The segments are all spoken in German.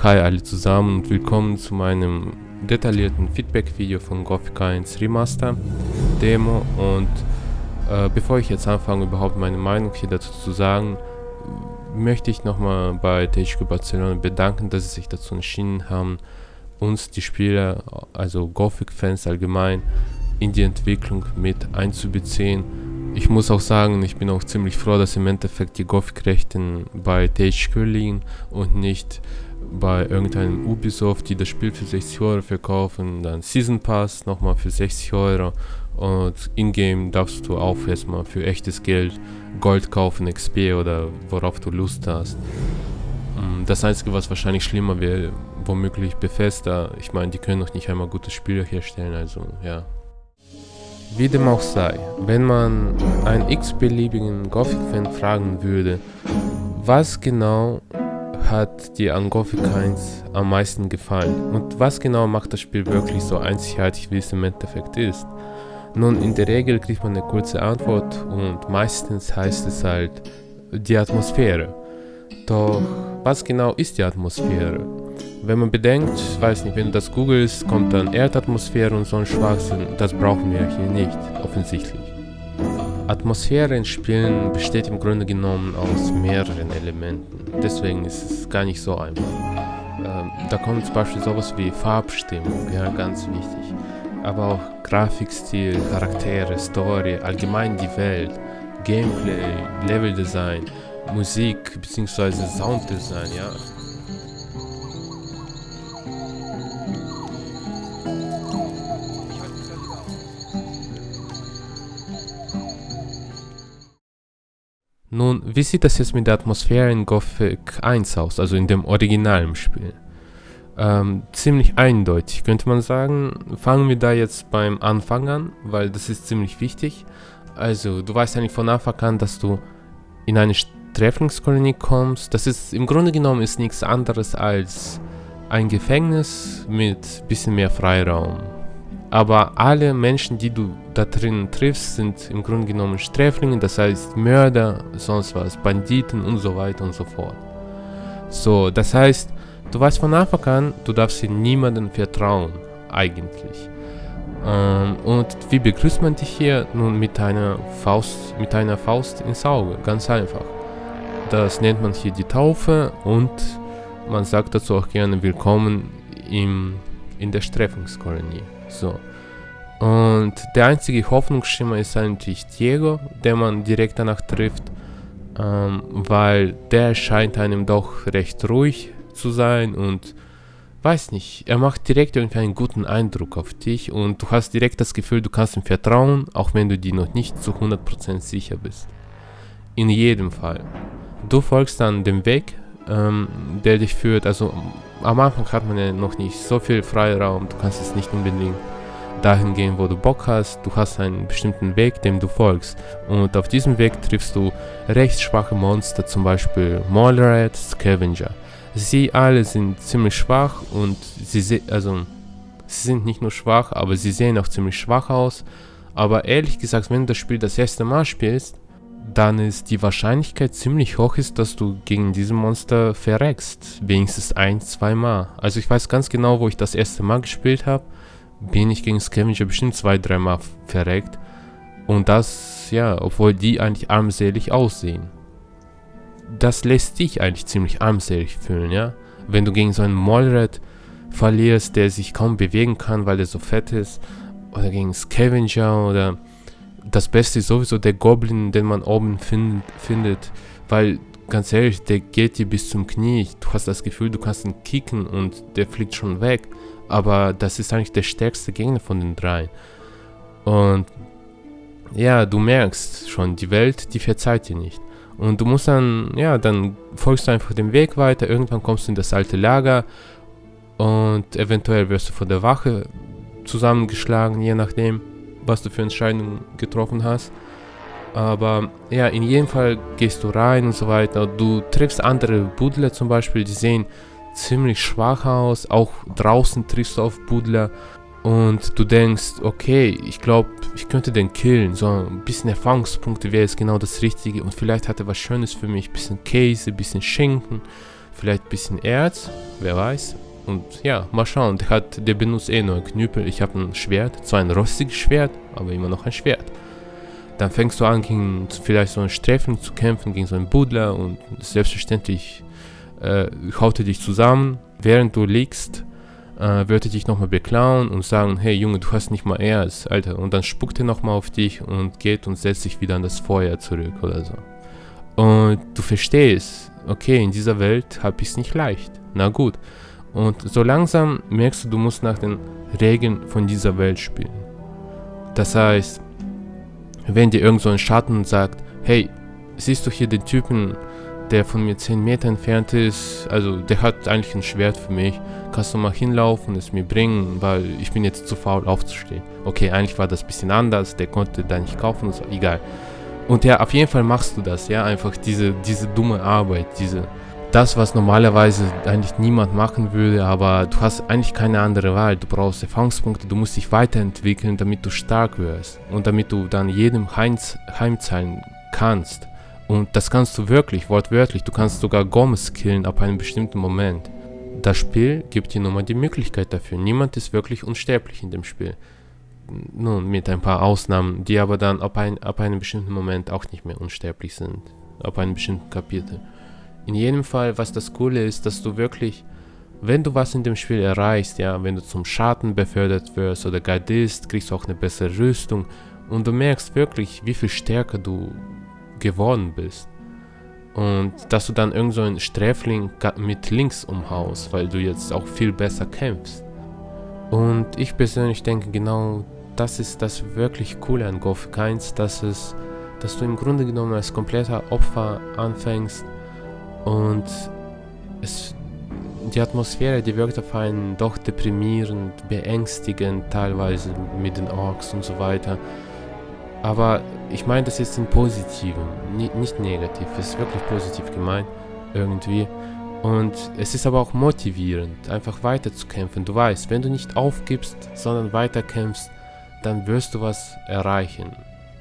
Hi alle zusammen und willkommen zu meinem detaillierten Feedback-Video von Gothic 1 Remaster Demo. Und bevor ich jetzt anfange, überhaupt meine Meinung hier dazu zu sagen, möchte ich nochmal bei THQ Barcelona bedanken, dass sie sich dazu entschieden haben, uns, die Spieler, also Gothic-Fans allgemein, in die Entwicklung mit einzubeziehen. Ich muss auch sagen, ich bin auch ziemlich froh, dass im Endeffekt die Gothic-Rechte bei THQ liegen und nicht bei irgendeinem Ubisoft, die das Spiel für 60 Euro verkaufen, dann Season Pass nochmal für 60 Euro und in-game darfst du auch erstmal für echtes Geld Gold kaufen, XP oder worauf du Lust hast. Das Einzige, was wahrscheinlich schlimmer wäre, womöglich Bethesda. Ich meine, die können noch nicht einmal gute Spiele herstellen, also ja. Wie dem auch sei, wenn man einen x-beliebigen Gothic-Fan fragen würde, was genau hat dir an Gothic 1 am meisten gefallen und was genau macht das Spiel wirklich so einzigartig, wie es im Endeffekt ist? Nun, in der Regel kriegt man eine kurze Antwort und meistens heißt es halt die Atmosphäre. Doch was genau ist die Atmosphäre? Wenn man bedenkt, weiß nicht, wenn du das googelst, kommt dann Erdatmosphäre und so ein Schwachsinn. Das brauchen wir hier nicht, offensichtlich. Atmosphäre in Spielen besteht im Grunde genommen aus mehreren Elementen. Deswegen ist es gar nicht so einfach. Da kommt zum Beispiel sowas wie Farbstimmung, ja, ganz wichtig. Aber auch Grafikstil, Charaktere, Story, allgemein die Welt, Gameplay, Leveldesign, Musik bzw. Sounddesign, ja. Nun, wie sieht das jetzt mit der Atmosphäre in Gothic 1 aus, also in dem originalen Spiel? Ziemlich eindeutig, könnte man sagen. Fangen wir da jetzt beim Anfang an, weil das ist ziemlich wichtig. Also, du weißt eigentlich von Anfang an, dass du in eine Sträflingskolonie kommst. Das ist im Grunde genommen ist nichts anderes als ein Gefängnis mit bisschen mehr Freiraum. Aber alle Menschen, die du da drin triffst, sind im Grunde genommen Sträflinge, das heißt Mörder, sonst was, Banditen und so weiter und so fort. So, das heißt, du weißt von Anfang an, du darfst hier niemandem vertrauen, eigentlich. Und wie begrüßt man dich hier? Nun mit einer Faust ins Auge, ganz einfach. Das nennt man hier die Taufe und man sagt dazu auch gerne Willkommen in der Sträflingskolonie. So. Und der einzige Hoffnungsschimmer ist eigentlich Diego, den man direkt danach trifft, weil der scheint einem doch recht ruhig zu sein und weiß nicht, er macht direkt irgendwie einen guten Eindruck auf dich und du hast direkt das Gefühl, du kannst ihm vertrauen, auch wenn du dir noch nicht zu 100% sicher bist. In jedem Fall. Du folgst dann dem Weg, der dich führt, also am Anfang hat man ja noch nicht so viel Freiraum, du kannst es nicht unbedingt dahin gehen, wo du Bock hast, du hast einen bestimmten Weg, dem du folgst und auf diesem Weg triffst du recht schwache Monster, zum Beispiel Mallrat, Scavenger. Sie alle sind ziemlich schwach und sie sind nicht nur schwach, aber sie sehen auch ziemlich schwach aus, aber ehrlich gesagt, wenn du das Spiel das erste Mal spielst, dann ist die Wahrscheinlichkeit ziemlich hoch ist, dass du gegen diese Monster verreckst. Wenigstens 1-2 Mal. Also ich weiß ganz genau, wo ich das erste Mal gespielt habe, bin ich gegen Scavenger bestimmt 2-3 Mal verreckt. Und das, ja, obwohl die eigentlich armselig aussehen. Das lässt dich eigentlich ziemlich armselig fühlen, ja. Wenn du gegen so einen Mallrat verlierst, der sich kaum bewegen kann, weil er so fett ist. Oder gegen Scavenger oder... Das Beste ist sowieso der Goblin, den man oben findet, weil, ganz ehrlich, der geht dir bis zum Knie. Du hast das Gefühl, du kannst ihn kicken und der fliegt schon weg. Aber das ist eigentlich der stärkste Gegner von den dreien. Und ja, du merkst schon, die Welt, die verzeiht dir nicht. Und du musst dann, ja, dann folgst du einfach den Weg weiter. Irgendwann kommst du in das alte Lager und eventuell wirst du von der Wache zusammengeschlagen, je nachdem, was du für Entscheidungen getroffen hast. Aber ja, in jedem Fall gehst du rein und so weiter. Du triffst andere Buddler zum Beispiel, die sehen ziemlich schwach aus. Auch draußen triffst du auf Buddler und du denkst, okay, ich glaube, ich könnte den killen. So ein bisschen Erfahrungspunkte wäre jetzt genau das Richtige und vielleicht hat er was Schönes für mich. Bisschen Käse, bisschen Schinken, vielleicht ein bisschen Erz. wer weiß. Und ja, mal schauen, der benutzt nur einen Knüppel. Ich habe ein Schwert, zwar ein rostiges Schwert, aber immer noch ein Schwert. Dann fängst du an, gegen vielleicht so einen Sträfling zu kämpfen, gegen so einen Buddler, und selbstverständlich haut er dich zusammen. Während du liegst, wird er dich nochmal beklauen und sagen, hey Junge, du hast nicht mal Erz, Alter. Und dann spuckt er nochmal auf dich und geht und setzt sich wieder an das Feuer zurück oder so. Und du verstehst, okay, in dieser Welt habe ich es nicht leicht. Na gut. Und so langsam merkst du, du musst nach den Regeln von dieser Welt spielen. Das heißt, wenn dir irgend so ein Schatten sagt, hey, siehst du hier den Typen, der von mir 10 Meter entfernt ist, also der hat eigentlich ein Schwert für mich, kannst du mal hinlaufen, es mir bringen, weil ich bin jetzt zu faul aufzustehen. Okay, eigentlich war das ein bisschen anders, der konnte da nicht kaufen und so, egal. Und ja, auf jeden Fall machst du das, ja, einfach diese dumme Arbeit, das, was normalerweise eigentlich niemand machen würde, aber du hast eigentlich keine andere Wahl. Du brauchst Erfahrungspunkte, du musst dich weiterentwickeln, damit du stark wirst und damit du dann jedem heimzahlen kannst. Und das kannst du wirklich, wortwörtlich. Du kannst sogar Gomez killen ab einem bestimmten Moment. Das Spiel gibt dir nun mal die Möglichkeit dafür. Niemand ist wirklich unsterblich in dem Spiel. Nun, mit ein paar Ausnahmen, die aber dann ab einem bestimmten Moment auch nicht mehr unsterblich sind. Ab einem bestimmten Kapitel. In jedem Fall, was das Coole ist, dass du wirklich, wenn du was in dem Spiel erreichst, ja, wenn du zum Schatten befördert wirst oder Gardist, kriegst du auch eine bessere Rüstung und du merkst wirklich, wie viel stärker du geworden bist. Und dass du dann irgend so einen Sträfling mit links umhaust, weil du jetzt auch viel besser kämpfst. Und ich persönlich denke, genau das ist das wirklich Coole an Gothic 1, dass du im Grunde genommen als kompletter Opfer anfängst. Und die Atmosphäre, die wirkt auf einen doch deprimierend, beängstigend, teilweise mit den Orks und so weiter. Aber ich meine das jetzt im Positiven, nicht negativ, es ist wirklich positiv gemeint, irgendwie. Und es ist aber auch motivierend, einfach weiterzukämpfen. Du weißt, wenn du nicht aufgibst, sondern weiterkämpfst, dann wirst du was erreichen.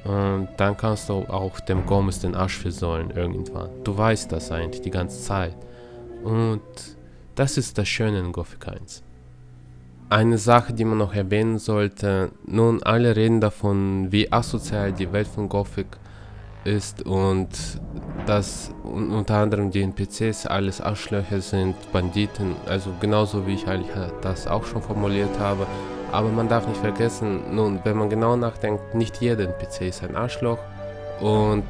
Und dann kannst du auch dem Gomez den Arsch versäulen irgendwann. Du weißt das eigentlich die ganze Zeit. Und das ist das Schöne in Gothic 1. Eine Sache, die man noch erwähnen sollte, nun alle reden davon, wie asozial die Welt von Gothic ist und dass unter anderem die NPCs alles Arschlöcher sind, Banditen, also genauso wie ich eigentlich das auch schon formuliert habe. Aber man darf nicht vergessen, nun, wenn man genau nachdenkt, nicht jeder NPC ist ein Arschloch und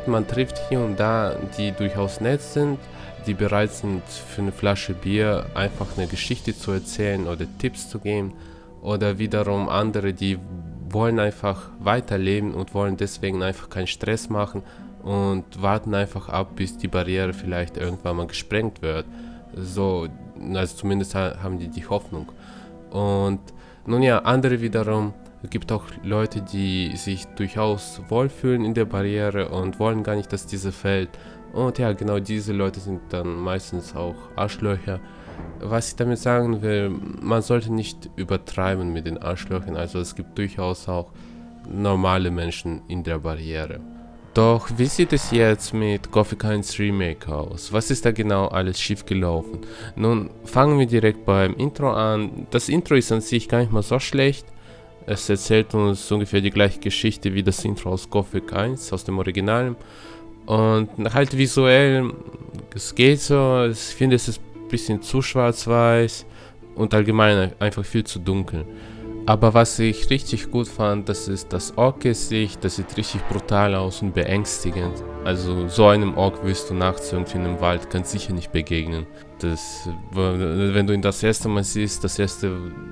man trifft hier und da, die durchaus nett sind, die bereit sind, für eine Flasche Bier einfach eine Geschichte zu erzählen oder Tipps zu geben, oder wiederum andere, die wollen einfach weiterleben und wollen deswegen einfach keinen Stress machen und warten einfach ab, bis die Barriere vielleicht irgendwann mal gesprengt wird. So, also zumindest haben die Hoffnung. Und nun ja, andere wiederum, es gibt auch Leute, die sich durchaus wohlfühlen in der Barriere und wollen gar nicht, dass diese fällt. Und ja, genau diese Leute sind dann meistens auch Arschlöcher. Was ich damit sagen will, man sollte nicht übertreiben mit den Arschlöchern. Also es gibt durchaus auch normale Menschen in der Barriere. Doch wie sieht es jetzt mit Gothic 1 Remake aus? Was ist da genau alles schief gelaufen? Nun, fangen wir direkt beim Intro an. Das Intro ist an sich gar nicht mal so schlecht. Es erzählt uns ungefähr die gleiche Geschichte wie das Intro aus Gothic 1, aus dem Original. Und halt visuell, es geht so, ich finde es ist ein bisschen zu schwarz-weiß und allgemein einfach viel zu dunkel. Aber was ich richtig gut fand, das ist das Ork-Gesicht, das sieht richtig brutal aus und beängstigend. Also so einem Ork wirst du nachts irgendwie in einem Wald ganz sicher nicht begegnen. Wenn du ihn das erste Mal siehst,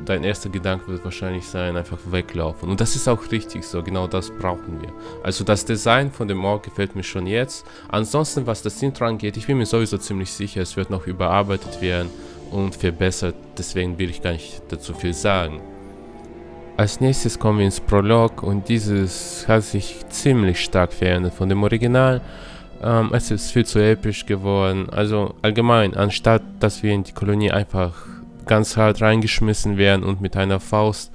dein erster Gedanke wird wahrscheinlich sein, einfach weglaufen. Und das ist auch richtig so, genau das brauchen wir. Also das Design von dem Ork gefällt mir schon jetzt. Ansonsten, was das Intro angeht, ich bin mir sowieso ziemlich sicher, es wird noch überarbeitet werden und verbessert. Deswegen will ich gar nicht dazu viel sagen. Als nächstes kommen wir ins Prolog und dieses hat sich ziemlich stark verändert von dem Original. Es ist viel zu episch geworden. Also allgemein, anstatt dass wir in die Kolonie einfach ganz hart reingeschmissen werden und mit einer Faust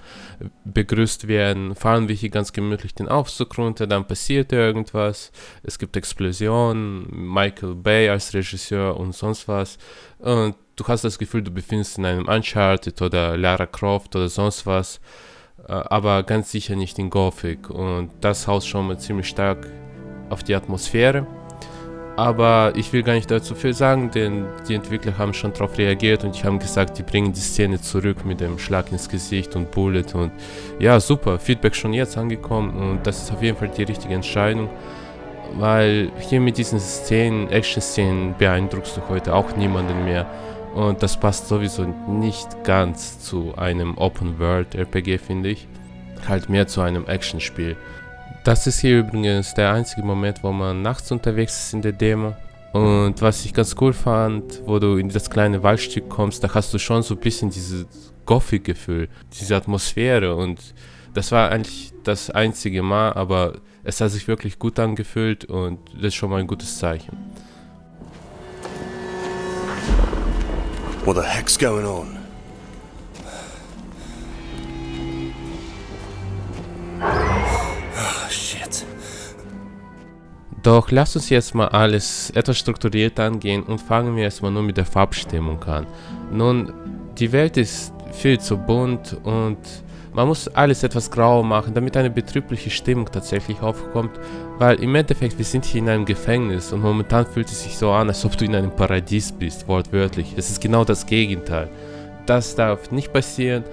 begrüßt werden, fahren wir hier ganz gemütlich den Aufzug runter, dann passiert irgendwas, es gibt Explosionen, Michael Bay als Regisseur und sonst was. Und du hast das Gefühl, du befindest in einem Uncharted oder Lara Croft oder sonst was, aber ganz sicher nicht in Gothic. Und das haut schon mal ziemlich stark auf die Atmosphäre. Aber ich will gar nicht dazu viel sagen, denn die Entwickler haben schon darauf reagiert und die haben gesagt, die bringen die Szene zurück mit dem Schlag ins Gesicht und Bullet. Und ja, super, Feedback schon jetzt angekommen und das ist auf jeden Fall die richtige Entscheidung, weil hier mit diesen Szenen, Action-Szenen beeindruckst du heute auch niemanden mehr. Und das passt sowieso nicht ganz zu einem Open-World-RPG, finde ich. Halt mehr zu einem Actionspiel. Das ist hier übrigens der einzige Moment, wo man nachts unterwegs ist in der Demo. Und was ich ganz cool fand, wo du in das kleine Waldstück kommst, da hast du schon so ein bisschen dieses Gothic-Gefühl, diese Atmosphäre. Und das war eigentlich das einzige Mal, aber es hat sich wirklich gut angefühlt und das ist schon mal ein gutes Zeichen. What the heck's going on? Oh, shit. Doch lass uns jetzt mal alles etwas strukturiert angehen und fangen wir erstmal nur mit der Farbstimmung an. Nun, die Welt ist viel zu bunt und man muss alles etwas grauer machen, damit eine betrübliche Stimmung tatsächlich aufkommt, weil im Endeffekt wir sind hier in einem Gefängnis und momentan fühlt es sich so an, als ob du in einem Paradies bist, wortwörtlich. Es ist genau das Gegenteil. Das darf nicht passieren,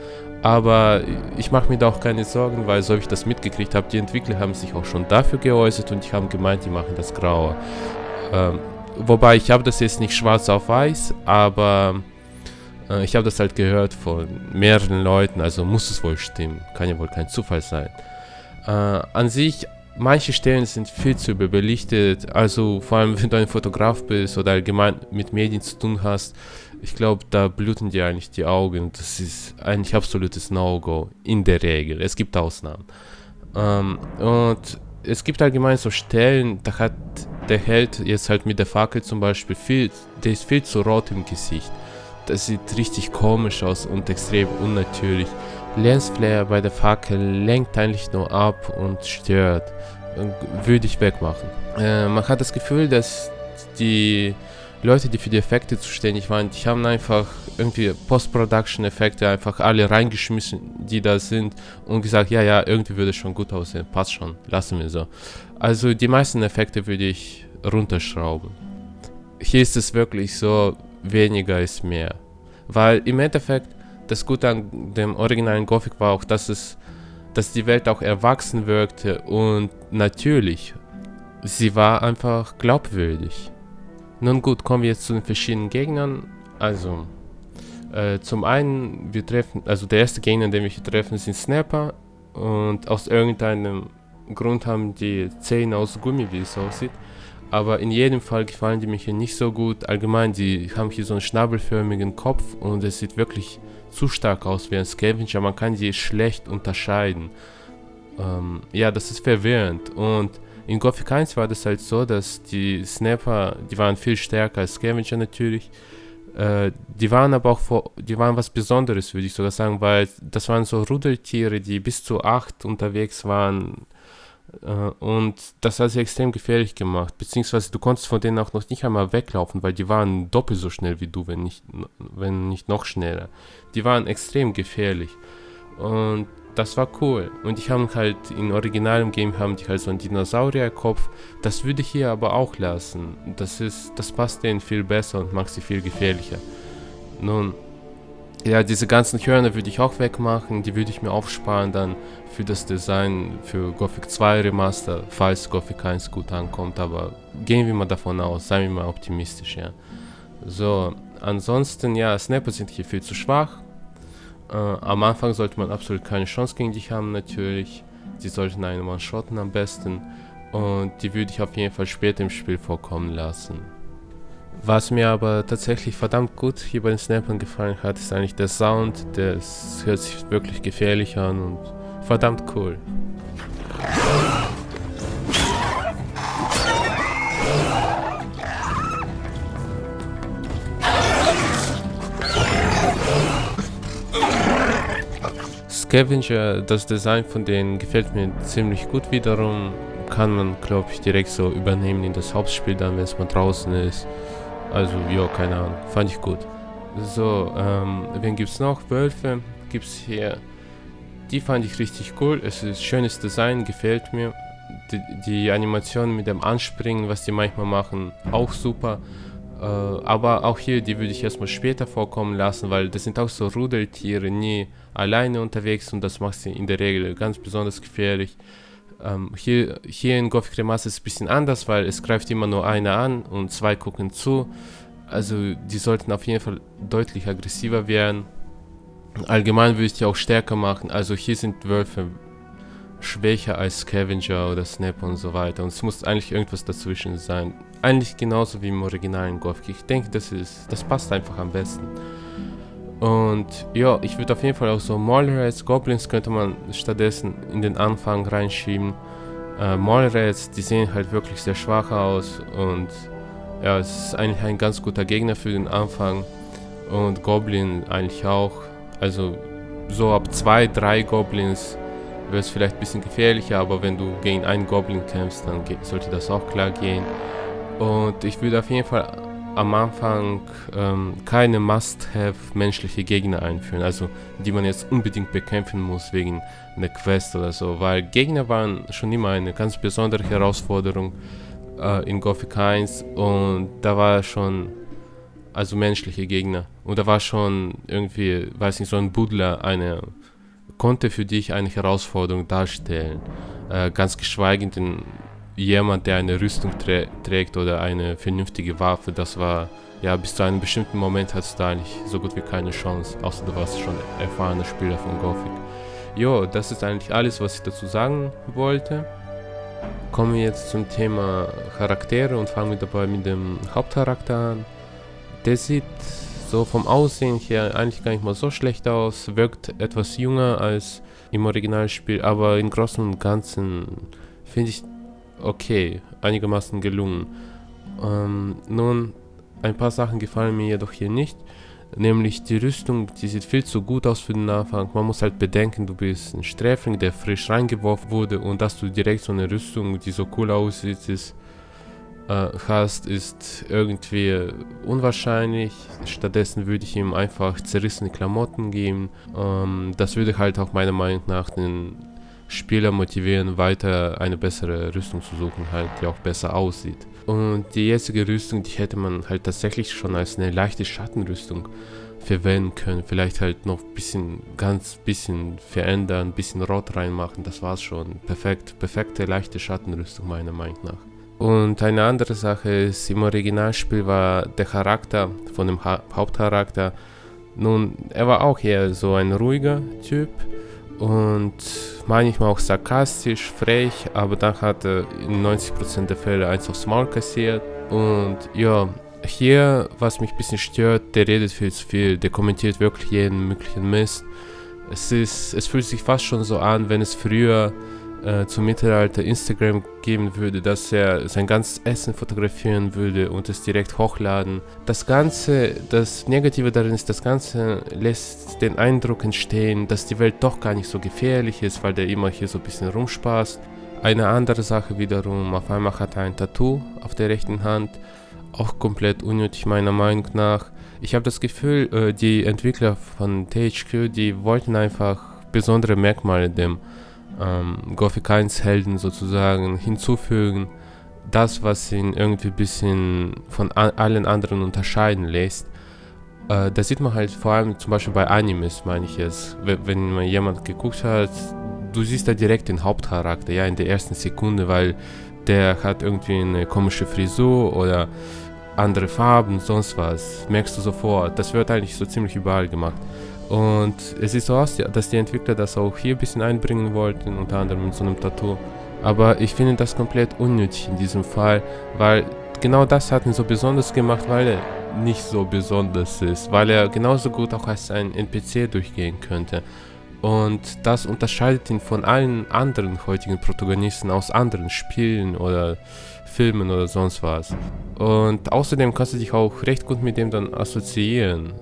aber ich mache mir da auch keine Sorgen, weil so wie ich das mitgekriegt habe, die Entwickler haben sich auch schon dafür geäußert und die haben gemeint, die machen das grauer. Wobei ich habe das jetzt nicht schwarz auf weiß, aber ich habe das halt gehört von mehreren Leuten, also muss es wohl stimmen, kann ja wohl kein Zufall sein. An sich, manche Stellen sind viel zu überbelichtet, also vor allem wenn du ein Fotograf bist oder allgemein mit Medien zu tun hast, ich glaube, da bluten dir eigentlich die Augen. Das ist eigentlich absolutes No-Go, in der Regel. Es gibt Ausnahmen. Und es gibt allgemein so Stellen, da hat der Held jetzt halt mit der Fackel zum Beispiel der ist viel zu rot im Gesicht. Das sieht richtig komisch aus und extrem unnatürlich. Lensflare bei der Fackel lenkt eigentlich nur ab und stört. Würde ich wegmachen. Man hat das Gefühl, dass die Leute, die für die Effekte zuständig waren, die haben einfach irgendwie Post-Production-Effekte einfach alle reingeschmissen, die da sind und gesagt, ja, irgendwie würde es schon gut aussehen, passt schon, lassen wir so. Also die meisten Effekte würde ich runterschrauben. Hier ist es wirklich so, weniger ist mehr. Weil im Endeffekt, das Gute an dem originalen Gothic war auch, dass die Welt auch erwachsen wirkte und natürlich, sie war einfach glaubwürdig. Nun gut, kommen wir jetzt zu den verschiedenen Gegnern. Also, zum einen, der erste Gegner, den wir hier treffen, sind Snapper. Und aus irgendeinem Grund haben die Zähne aus Gummi, wie es aussieht. Aber in jedem Fall gefallen die mir hier nicht so gut. Allgemein, die haben hier so einen schnabelförmigen Kopf und es sieht wirklich zu stark aus wie ein Scavenger. Man kann die schlecht unterscheiden. Ja, das ist verwirrend. Und in Gothic 1 war das halt so, dass die Snapper, die waren viel stärker als Scavenger natürlich. Die waren aber auch die waren was Besonderes, würde ich sogar sagen, weil das waren so Rudeltiere, die bis zu 8 unterwegs waren. Und das hat sie extrem gefährlich gemacht. Beziehungsweise du konntest von denen auch noch nicht einmal weglaufen, weil die waren doppelt so schnell wie du, wenn nicht noch schneller. Die waren extrem gefährlich. Und das war cool. Und ich habe halt in originalem Game haben die halt so einen Dinosaurierkopf. Das würde ich hier aber auch lassen. Das passt denen viel besser und macht sie viel gefährlicher. Nun, ja, diese ganzen Hörner würde ich auch wegmachen. Die würde ich mir aufsparen dann für das Design für Gothic 2 Remaster, falls Gothic 1 gut ankommt. Aber gehen wir mal davon aus, seien wir mal optimistisch, ja. So, ansonsten, ja, Snapper sind hier viel zu schwach. Am Anfang sollte man absolut keine Chance gegen dich haben, natürlich. Die sollten einen one-shotten am besten. Und die würde ich auf jeden Fall später im Spiel vorkommen lassen. Was mir aber tatsächlich verdammt gut hier bei den Snappern gefallen hat, ist eigentlich der Sound. Das hört sich wirklich gefährlich an und verdammt cool. Scavenger, das Design von denen gefällt mir ziemlich gut wiederum. Kann man, glaube ich, direkt so übernehmen in das Hauptspiel dann, wenn es mal draußen ist. Also, ja, keine Ahnung, fand ich gut. So, wen gibt's noch? Wölfe gibt's hier. Die fand ich richtig cool. Es ist schönes Design, gefällt mir. Die Animation mit dem Anspringen, was die manchmal machen, auch super. Aber auch hier, die würde ich erstmal später vorkommen lassen, weil das sind auch so Rudeltiere, nie alleine unterwegs und das macht sie in der Regel ganz besonders gefährlich. Hier in Gothic Remastered ist es ein bisschen anders, weil es greift immer nur einer an und zwei gucken zu. Also die sollten auf jeden Fall deutlich aggressiver werden. Allgemein würde ich die auch stärker machen. Also hier sind Wölfe schwächer als Scavenger oder Snap und so weiter. Und es muss eigentlich irgendwas dazwischen sein. Eigentlich genauso wie im originalen Gothic. Ich denke, das passt einfach am besten. Und ja, ich würde auf jeden Fall auch so Mallrats, Goblins könnte man stattdessen in den Anfang reinschieben. Mallrats, die sehen halt wirklich sehr schwach aus und ja, es ist eigentlich ein ganz guter Gegner für den Anfang. Und Goblin eigentlich auch. Also so ab 2, 3 Goblins wird es vielleicht ein bisschen gefährlicher, aber wenn du gegen einen Goblin kämpfst, dann sollte das auch klar gehen. Und ich würde auf jeden Fall am Anfang keine Must-have menschliche Gegner einführen, also die man jetzt unbedingt bekämpfen muss wegen einer Quest oder so, weil Gegner waren schon immer eine ganz besondere Herausforderung in Gothic 1 und da war schon, also menschliche Gegner, und da war schon irgendwie, weiß nicht, so ein Buddler konnte für dich eine Herausforderung darstellen, ganz geschweige denn jemand, der eine Rüstung trägt oder eine vernünftige Waffe. Das war, ja, bis zu einem bestimmten Moment hattest du eigentlich so gut wie keine Chance, außer du warst schon erfahrener Spieler von Gothic. Jo, das ist eigentlich alles, was ich dazu sagen wollte. Kommen wir jetzt zum Thema Charaktere und fangen wir dabei mit dem Hauptcharakter an. Der sieht so vom Aussehen her eigentlich gar nicht mal so schlecht aus, wirkt etwas jünger als im Originalspiel, aber im Großen und Ganzen finde ich okay, einigermaßen gelungen. Nun, ein paar Sachen gefallen mir jedoch hier nicht, nämlich die Rüstung, die sieht viel zu gut aus für den Anfang. Man muss halt bedenken, du bist ein Sträfling, der frisch reingeworfen wurde, und dass du direkt so eine Rüstung, die so cool aussieht, hast, ist irgendwie unwahrscheinlich. Stattdessen würde ich ihm einfach zerrissene Klamotten geben. Das würde halt auch meiner Meinung nach den Spieler motivieren, weiter eine bessere Rüstung zu suchen, halt, die auch besser aussieht. Und die jetzige Rüstung, die hätte man halt tatsächlich schon als eine leichte Schattenrüstung verwenden können. Vielleicht halt noch ganz bisschen verändern, ein bisschen Rot reinmachen, das war's schon. Perfekte leichte Schattenrüstung meiner Meinung nach. Und eine andere Sache ist, im Originalspiel war der Charakter von dem Hauptcharakter, nun, er war auch eher so ein ruhiger Typ und manchmal auch sarkastisch, frech, aber dann hat er in 90% der Fälle eins aufs Maul kassiert. Und ja, hier, was mich ein bisschen stört, der redet viel zu viel, der kommentiert wirklich jeden möglichen Mist. Es fühlt sich fast schon so an, wenn es früher zum Mittelalter Instagram geben würde, dass er sein ganzes Essen fotografieren würde und es direkt hochladen. Das Negative darin ist, das Ganze lässt den Eindruck entstehen, dass die Welt doch gar nicht so gefährlich ist, weil der immer hier so ein bisschen rumspaßt. Eine andere Sache wiederum, auf einmal hat er ein Tattoo auf der rechten Hand, auch komplett unnötig meiner Meinung nach. Ich habe das Gefühl, die Entwickler von THQ, die wollten einfach besondere Merkmale dem Gothic 1 Helden sozusagen hinzufügen, das, was ihn irgendwie ein bisschen von allen anderen unterscheiden lässt. Das sieht man halt vor allem zum Beispiel bei Animes, meine ich jetzt. Wenn man jemand geguckt hat, du siehst da direkt den Hauptcharakter, ja, in der ersten Sekunde, weil der hat irgendwie eine komische Frisur oder andere Farben, sonst was. Merkst du sofort. Das wird eigentlich so ziemlich überall gemacht. Und es sieht so aus, dass die Entwickler das auch hier ein bisschen einbringen wollten, unter anderem mit so einem Tattoo. Aber ich finde das komplett unnötig in diesem Fall, weil genau das hat ihn so besonders gemacht, weil er nicht so besonders ist, weil er genauso gut auch als ein NPC durchgehen könnte. Und das unterscheidet ihn von allen anderen heutigen Protagonisten aus anderen Spielen oder Filmen oder sonst was. Und außerdem kannst du dich auch recht gut mit dem dann assoziieren.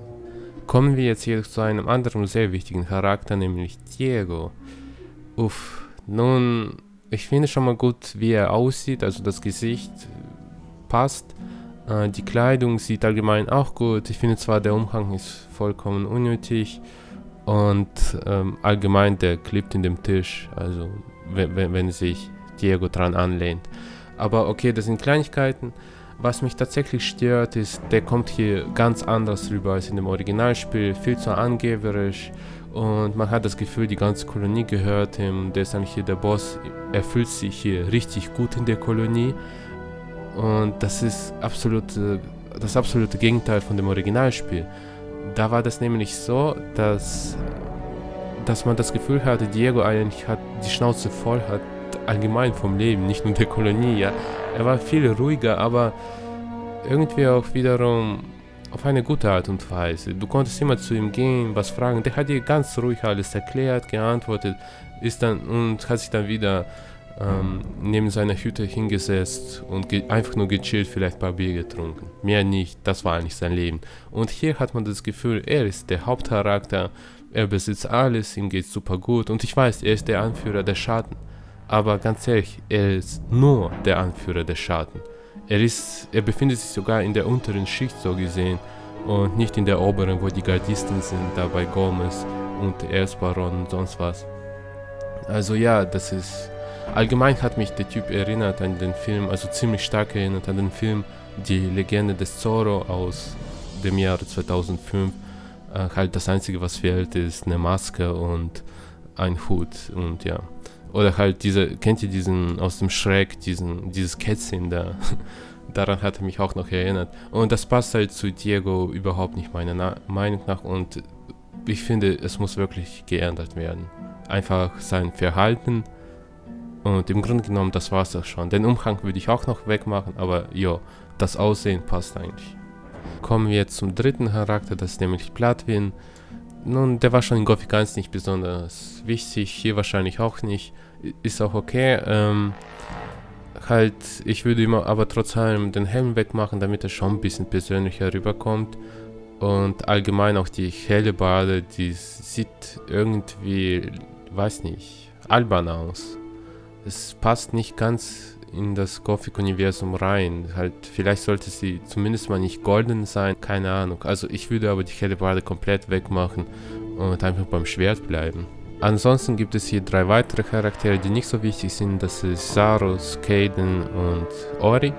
Kommen wir jetzt hier zu einem anderen sehr wichtigen Charakter, nämlich Diego. Nun, ich finde schon mal gut, wie er aussieht, also das Gesicht passt, Die Kleidung sieht allgemein auch gut. Ich finde zwar, der Umhang ist vollkommen unnötig und allgemein der klebt in dem Tisch, also wenn sich Diego dran anlehnt. Aber okay, das sind Kleinigkeiten. Was mich tatsächlich stört, ist, der kommt hier ganz anders rüber als in dem Originalspiel, viel zu angeberisch und man hat das Gefühl, die ganze Kolonie gehört ihm, der ist eigentlich hier der Boss, er fühlt sich hier richtig gut in der Kolonie und das ist das absolute Gegenteil von dem Originalspiel. Da war das nämlich so, dass man das Gefühl hatte, Diego eigentlich hat die Schnauze voll hat, allgemein vom Leben, nicht nur der Kolonie, ja. Er war viel ruhiger, aber irgendwie auch wiederum auf eine gute Art und Weise. Du konntest immer zu ihm gehen, was fragen. Der hat dir ganz ruhig alles erklärt, geantwortet, und hat sich dann wieder neben seiner Hütte hingesetzt und einfach nur gechillt, vielleicht ein paar Bier getrunken. Mehr nicht, das war eigentlich sein Leben. Und hier hat man das Gefühl, er ist der Hauptcharakter, er besitzt alles, ihm geht's super gut und ich weiß, er ist der Anführer der Schatten. Aber ganz ehrlich, er ist nur der Anführer der Schatten. Er befindet sich sogar in der unteren Schicht so gesehen und nicht in der oberen, wo die Gardisten sind, da bei Gomez und Erzbaron und sonst was. Also ja, das ist... Allgemein hat mich der Typ erinnert an den Film, also ziemlich stark erinnert an den Film Die Legende des Zorro aus dem Jahre 2005. Halt das Einzige, was fehlt, ist eine Maske und ein Hut und ja. Oder halt kennt ihr diesen aus dem Shrek, dieses Kätzchen da? Daran hat er mich auch noch erinnert. Und das passt halt zu Diego überhaupt nicht meiner Meinung nach und ich finde, es muss wirklich geändert werden. Einfach sein Verhalten und im Grunde genommen, das war's auch schon. Den Umhang würde ich auch noch wegmachen, aber jo, das Aussehen passt eigentlich. Kommen wir jetzt zum dritten Charakter, das ist nämlich Platwin. Nun, der war schon in Gothic 1 nicht besonders wichtig, hier wahrscheinlich auch nicht, ist auch okay. Ich würde immer aber trotz allem den Helm wegmachen, damit er schon ein bisschen persönlicher rüberkommt. Und allgemein auch die Hellebarde, die sieht irgendwie, weiß nicht, albern aus. Es passt nicht ganz in das Gothic-Universum rein. Vielleicht sollte sie zumindest mal nicht golden sein, keine Ahnung. Also ich würde aber die Hellebarde komplett wegmachen und einfach beim Schwert bleiben. Ansonsten gibt es hier 3 weitere Charaktere, die nicht so wichtig sind. Das ist Saros, Kaden und Ori.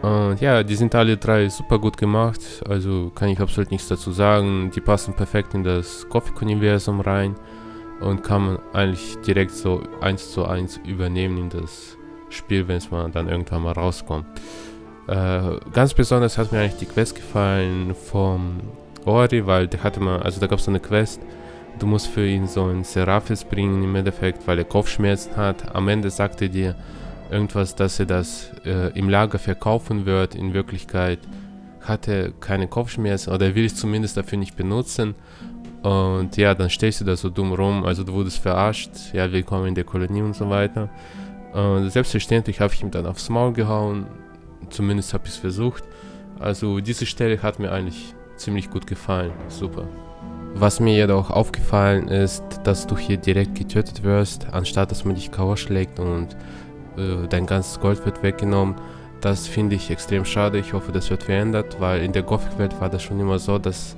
Und ja, die sind alle 3 super gut gemacht, also kann ich absolut nichts dazu sagen. Die passen perfekt in das Gothic-Universum rein und kann man eigentlich direkt so 1:1 übernehmen in das Spiel, wenn es mal dann irgendwann mal rauskommt. Ganz besonders hat mir eigentlich die Quest gefallen vom Ori, weil da gab es so eine Quest, du musst für ihn so ein Seraphis bringen im Endeffekt, weil er Kopfschmerzen hat. Am Ende sagt er dir irgendwas, dass er das im Lager verkaufen wird. In Wirklichkeit hat er keine Kopfschmerzen oder will ich zumindest dafür nicht benutzen. Und ja, dann stehst du da so dumm rum, also du wurdest verarscht, ja, willkommen in der Kolonie und so weiter. Und selbstverständlich habe ich ihm dann aufs Maul gehauen, zumindest habe ich es versucht. Also diese Stelle hat mir eigentlich ziemlich gut gefallen, super. Was mir jedoch aufgefallen ist, dass du hier direkt getötet wirst, anstatt dass man dich K.O. schlägt und dein ganzes Gold wird weggenommen. Das finde ich extrem schade, ich hoffe, das wird verändert, weil in der Gothic-Welt war das schon immer so, dass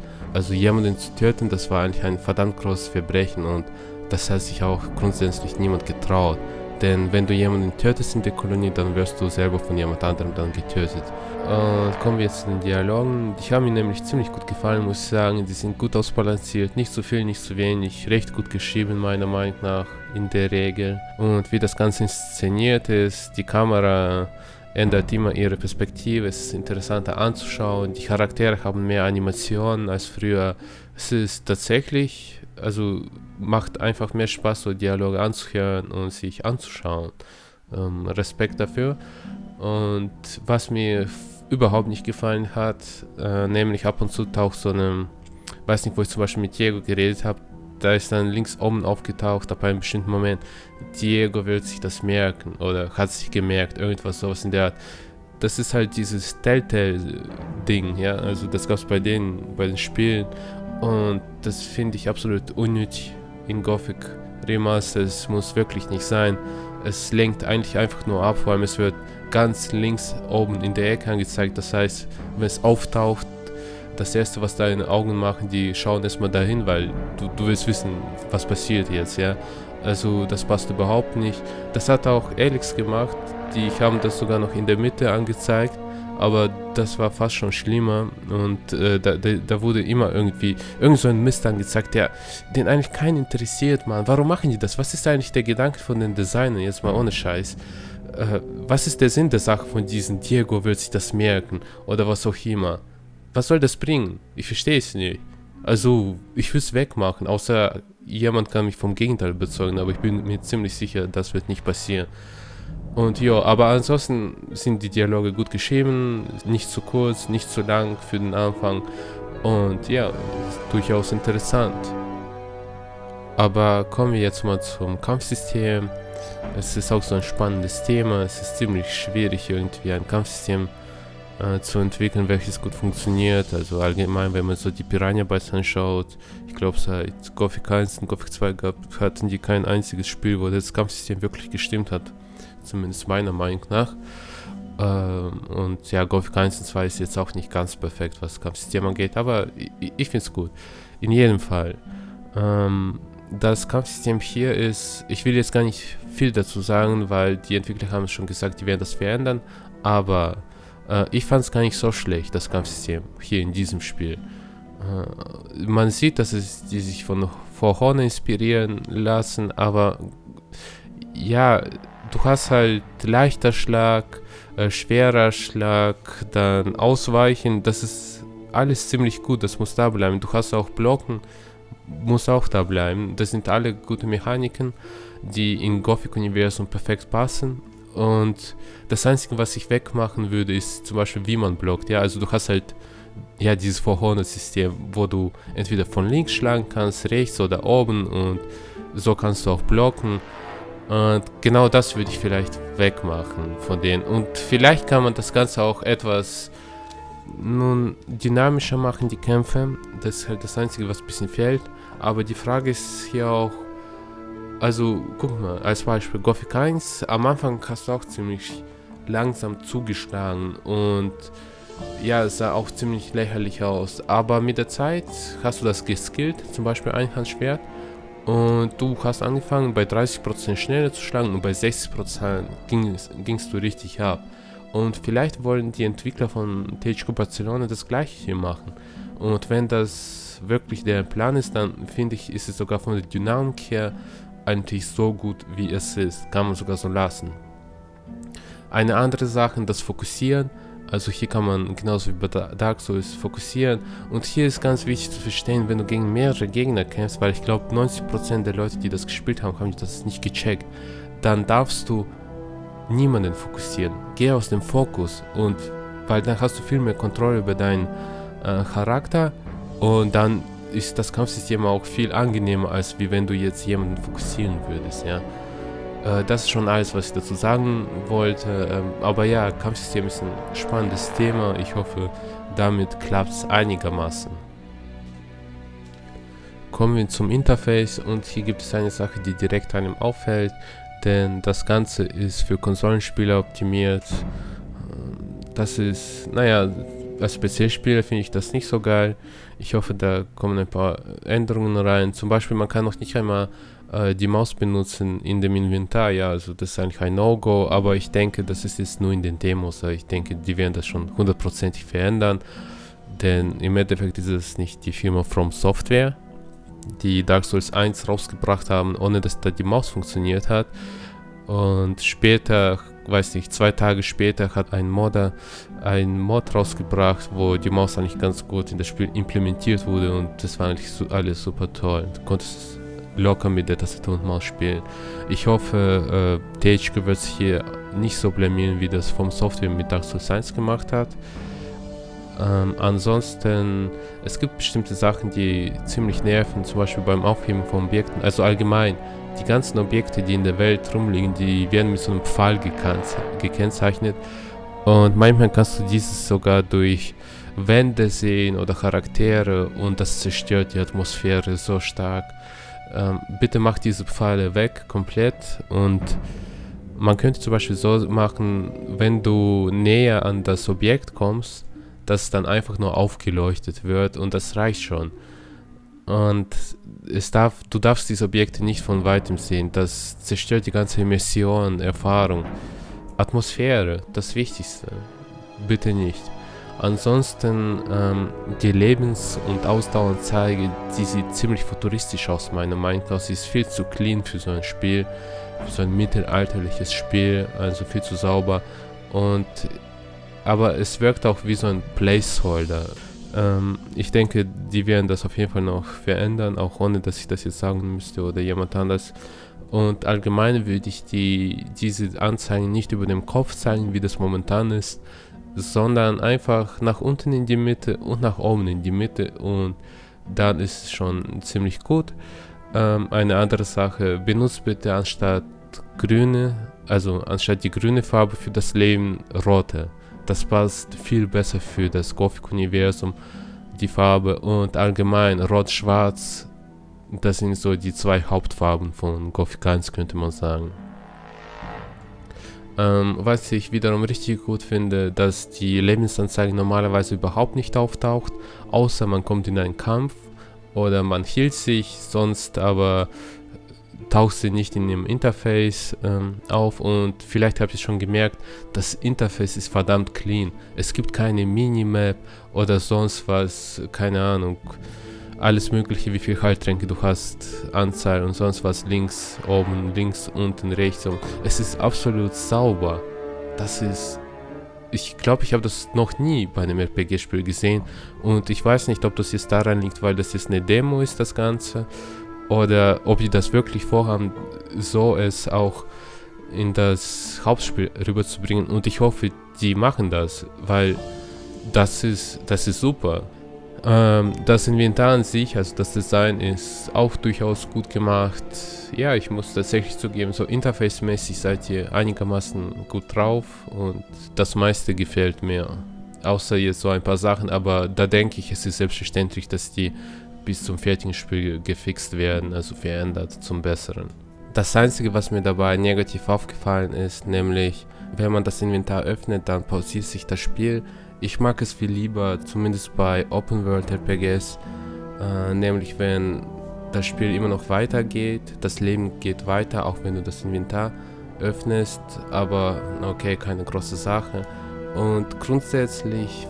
jemanden zu töten, das war eigentlich ein verdammt großes Verbrechen und das hat sich auch grundsätzlich niemand getraut. Denn wenn du jemanden tötest in der Kolonie, dann wirst du selber von jemand anderem dann getötet. Und kommen wir jetzt zu den Dialogen. Die haben mir nämlich ziemlich gut gefallen, muss ich sagen. Die sind gut ausbalanciert, nicht zu viel, nicht zu wenig, recht gut geschrieben meiner Meinung nach in der Regel. Und wie das Ganze inszeniert ist, die Kamera ändert immer ihre Perspektive, es ist interessanter anzuschauen, die Charaktere haben mehr Animationen als früher. Es ist tatsächlich, macht einfach mehr Spaß, so Dialoge anzuhören und sich anzuschauen. Respekt dafür. Und was mir überhaupt nicht gefallen hat, nämlich ab und zu taucht so eine, weiß nicht, wo ich zum Beispiel mit Diego geredet habe, da ist dann links oben aufgetaucht, ab einem bestimmten Moment, Diego wird sich das merken oder hat sich gemerkt, irgendwas sowas in der Art. Das ist halt dieses Telltale-Ding, ja, also das gab es bei den Spielen und das finde ich absolut unnötig in Gothic Remaster. Es muss wirklich nicht sein. Es lenkt eigentlich einfach nur ab, vor allem es wird ganz links oben in der Ecke angezeigt. Das heißt, wenn es auftaucht, das erste, was deine Augen machen, die schauen erstmal dahin, weil du willst wissen, was passiert jetzt, ja. Also das passt überhaupt nicht. Das hat auch Alex gemacht, die haben das sogar noch in der Mitte angezeigt, aber das war fast schon schlimmer und da wurde immer irgend so ein Mist angezeigt, den eigentlich keinen interessiert, man. Warum machen die das? Was ist eigentlich der Gedanke von den Designern, jetzt mal ohne Scheiß? Was ist der Sinn der Sache von diesen, Diego wird sich das merken oder was auch immer? Was soll das bringen? Ich verstehe es nicht. Also, ich will es wegmachen, außer jemand kann mich vom Gegenteil überzeugen, aber ich bin mir ziemlich sicher, das wird nicht passieren. Und ja, aber ansonsten sind die Dialoge gut geschrieben, nicht zu kurz, nicht zu lang für den Anfang und ja, durchaus interessant. Aber kommen wir jetzt mal zum Kampfsystem. Es ist auch so ein spannendes Thema, es ist ziemlich schwierig irgendwie ein Kampfsystem zu entwickeln, welches gut funktioniert. Also allgemein, wenn man so die Piranha Bytes anschaut, ich glaube seit Gothic 1 und Gothic 2 hatten die kein einziges Spiel, wo das Kampfsystem wirklich gestimmt hat. Zumindest meiner Meinung nach. Und ja, Gothic 1 und 2 ist jetzt auch nicht ganz perfekt, was das Kampfsystem angeht, aber ich finde es gut. In jedem Fall. Das Kampfsystem hier ist, ich will jetzt gar nicht viel dazu sagen, weil die Entwickler haben es schon gesagt, die werden das verändern, aber ich fand es gar nicht so schlecht, das Kampfsystem hier in diesem Spiel. Man sieht, dass die sich von For Honor inspirieren lassen, aber ja, du hast halt leichter Schlag, schwerer Schlag, dann Ausweichen, das ist alles ziemlich gut, das muss da bleiben. Du hast auch Blocken, muss auch da bleiben. Das sind alle gute Mechaniken, die im Gothic-Universum perfekt passen. Und das Einzige, was ich wegmachen würde, ist zum Beispiel, wie man blockt. Ja, also du hast halt ja dieses For Honor-System, wo du entweder von links schlagen kannst, rechts oder oben und so kannst du auch blocken. Und genau das würde ich vielleicht wegmachen von denen. Und vielleicht kann man das Ganze auch etwas dynamischer machen, die Kämpfe. Das ist halt das Einzige, was ein bisschen fehlt. Aber die Frage ist hier auch, also guck mal, als Beispiel Gothic 1, am Anfang hast du auch ziemlich langsam zugeschlagen und ja, es sah auch ziemlich lächerlich aus. Aber mit der Zeit hast du das geskillt, zum Beispiel Einhandschwert, und du hast angefangen bei 30% schneller zu schlagen und bei 60% gingst du richtig ab. Und vielleicht wollen die Entwickler von THQ Barcelona das gleiche hier machen. Und wenn das wirklich der Plan ist, dann finde ich, ist es sogar von der Dynamik her eigentlich so gut, wie es ist. Kann man sogar so lassen. Eine andere Sache, das Fokussieren. Also hier kann man genauso wie bei Dark Souls fokussieren. Und hier ist ganz wichtig zu verstehen, wenn du gegen mehrere Gegner kämpfst, weil ich glaube 90% der Leute, die das gespielt haben, haben das nicht gecheckt. Dann darfst du niemanden fokussieren. Geh aus dem Fokus, und weil dann hast du viel mehr Kontrolle über deinen Charakter, und dann ist das Kampfsystem auch viel angenehmer, als wie wenn du jetzt jemanden fokussieren würdest, ja. Das ist schon alles, was ich dazu sagen wollte. Aber ja, Kampfsystem ist ein spannendes Thema. Ich hoffe, damit klappt es einigermaßen. Kommen wir zum Interface, und hier gibt es eine Sache, die direkt einem auffällt, denn das Ganze ist für Konsolenspieler optimiert. Das ist, naja, als PC-Spieler finde ich das nicht so geil. Ich hoffe, da kommen ein paar Änderungen rein. Zum Beispiel, man kann noch nicht einmal die Maus benutzen in dem Inventar. Ja, also das ist eigentlich ein No-Go, aber ich denke, das ist jetzt nur in den Demos. Ich denke, die werden das schon 100%ig verändern, denn im Endeffekt ist es nicht die Firma From Software, die Dark Souls 1 rausgebracht haben, ohne dass da die Maus funktioniert hat. Und später, weiß nicht, 2 Tage später hat ein Modder einen Mod rausgebracht, wo die Maus eigentlich ganz gut in das Spiel implementiert wurde, und das war eigentlich alles super toll. Du konntest locker mit der Tastatur und Maus spielen. Ich hoffe, THQ wird sich hier nicht so blamieren, wie das From Software mit Dark Souls 1 gemacht hat. Ansonsten, es gibt bestimmte Sachen, die ziemlich nerven, zum Beispiel beim Aufheben von Objekten, also allgemein. Die ganzen Objekte, die in der Welt rumliegen, die werden mit so einem Pfahl gekennzeichnet, und manchmal kannst du dieses sogar durch Wände sehen oder Charaktere, und das zerstört die Atmosphäre so stark. Bitte mach diese Pfeile weg, komplett, und Man könnte zum Beispiel so machen, wenn du näher an das Objekt kommst, dass es dann einfach nur aufgeleuchtet wird und das reicht schon. Und du darfst diese Objekte nicht von weitem sehen. Das zerstört die ganze Immersion, Erfahrung. Atmosphäre, das Wichtigste. Bitte nicht. Ansonsten, die Lebens- und Ausdaueranzeige, die sieht ziemlich futuristisch aus, meiner Meinung nach. Sie ist viel zu clean für so ein Spiel, für so ein mittelalterliches Spiel, also viel zu sauber. Aber es wirkt auch wie so ein Placeholder. Ich denke, die werden das auf jeden Fall noch verändern, auch ohne dass ich das jetzt sagen müsste oder jemand anders. Und allgemein würde ich diese Anzeigen nicht über dem Kopf zeigen, wie das momentan ist, sondern einfach nach unten in die Mitte und nach oben in die Mitte, und dann ist es schon ziemlich gut. Eine andere Sache, benutzt bitte anstatt die grüne Farbe für das Leben, rote. Das passt viel besser für das Gothic-Universum, die Farbe, und allgemein rot-schwarz, das sind so die zwei Hauptfarben von Gothic 1, könnte man sagen. Was ich wiederum richtig gut finde, dass die Lebensanzeige normalerweise überhaupt nicht auftaucht, außer man kommt in einen Kampf oder man hielt sich, sonst aber taucht sie nicht in dem Interface auf. Und vielleicht habt ihr schon gemerkt, das Interface ist verdammt clean. Es gibt keine Minimap oder sonst was, keine Ahnung, alles mögliche, wie viel Heiltränke du hast, Anzahl und sonst was, links, oben, links, unten, rechts. Es ist absolut sauber. Ich glaube, ich habe das noch nie bei einem RPG-Spiel gesehen, und ich weiß nicht, ob das jetzt daran liegt, weil das jetzt eine Demo ist, das Ganze, oder ob die das wirklich vorhaben, so es auch in das Hauptspiel rüberzubringen, und ich hoffe, die machen das, weil das ist super. Das Inventar an sich, also das Design, ist auch durchaus gut gemacht. Ja, ich muss tatsächlich zugeben, so interface-mäßig seid ihr einigermaßen gut drauf, und das meiste gefällt mir. Außer jetzt so ein paar Sachen, aber da denke ich, es ist selbstverständlich, dass die bis zum fertigen Spiel gefixt werden, also verändert zum Besseren. Das Einzige, was mir dabei negativ aufgefallen ist, nämlich, wenn man das Inventar öffnet, dann pausiert sich das Spiel. Ich mag es viel lieber, zumindest bei Open World RPGs, nämlich wenn das Spiel immer noch weitergeht, das Leben geht weiter, auch wenn du das Inventar öffnest, aber okay, keine große Sache. Und grundsätzlich,